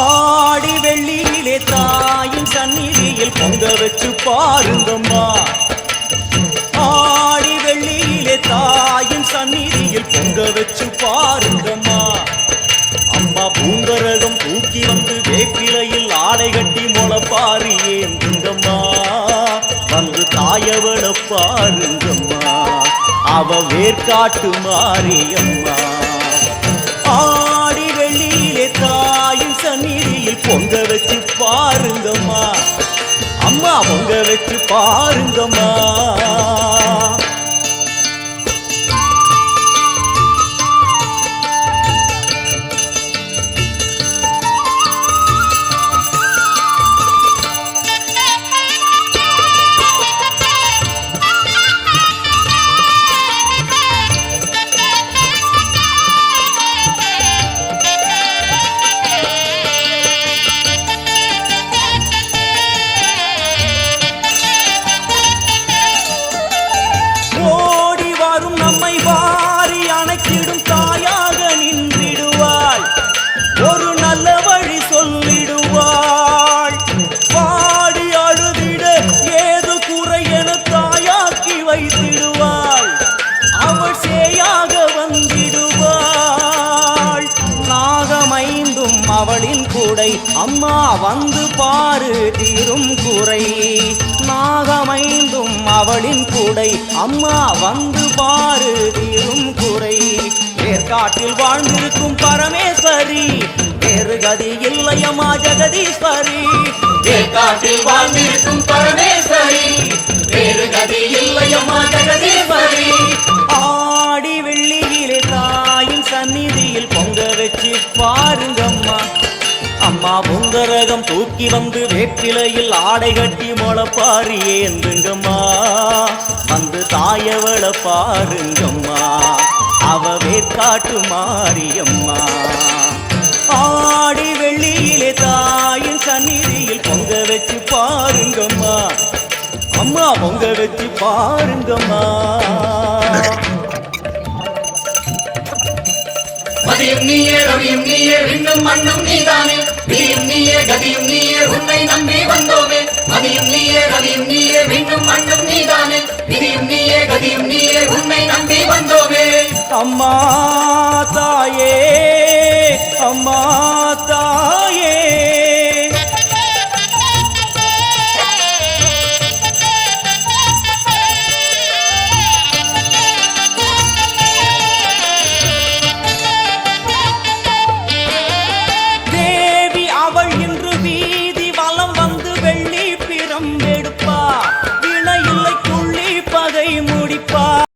ஆடி வெள்ளியிலே தாயின் சந்நிதியில் பொங்க வச்சு பாருங்கம்மா. ஆடி வெள்ளியிலே தாயின் சந்நிதியில் பொங்க வச்சு பாருங்கம்மா. அம்மா பூங்கரகம் தூக்கி வந்து வேப்பிலையில் ஆடை கட்டி முளைப்பாரி ஏந்துங்கம்மா. வந்து தாயவள பாருங்கம்மா, அவ வேர்காட்டு மாரியம்மா. ஆடி வெள்ளியிலே தாயின் சந்நிதியில் பொங்க வச்சு பாருங்கம்மா. அம்மா பொங்க வச்சு பாருங்கம்மா. ஓடி வரும் நம்மை வாரி அணைக்கிடும் தாயாக நின்றிடுவாள். ஒரு நல்ல வழி சொல்லிடுவாள். பாடி அழுதிட ஏது குறை என தாயாக்கி வைத்திடுவாள். அவள் சேயாக வந்திடுவாள். நாகமைந்தும் அவளின் கூடை, அம்மா வந்து பாரு தீரும் குறை. நாகமைந்தும் அவளின் கூடை, அம்மா வந்து பாரு தீரும் குறை. வேர்காட்டில் வாழ்ந்திருக்கும் பரமேஸ்வரி, வேறு கதி இல்லையம்மா ஜெகதீஸ்வரி. வேர்காட்டில் வாழ்ந்திருக்கும் பரமேஸ்வரி, வேறு கதி இல்லையம்மா ஜெகதீஸ்வரி. ஆடி வெள்ளியிலே தாயின் சந்நிதியில் பொங்க வச்சு பாருங்கம்மா. அம்மா பொங்கரகம் தூக்கி வந்து வேப்பிலையில் ஆடை கட்டி முளைப்பாரி ஏந்துங்கம்மா. வந்து தாயவள பாருங்கம்மா, அவ வேர்காட்டு மாரியம்மா. ஆடி வெள்ளியிலே தாயின் சந்நிதியில் பொங்க வச்சு பாருங்கம்மா. அம்மா பொங்க வச்சு பாருங்கம்மா. மதியும் நீயே ரவியும் நீயே விண்ணும் மண்ணும் நீதானே. விதியும் நீயே கதியும் நீயே உன்னை நம்பி வந்தோமே. மதியும் நீயே ரவியும் நீயே விண்ணும் மண்ணும் நீதானே. விதியும் நீயே கதியும் நீயே உன்னை நம்பி வந்தோமே. அம்மா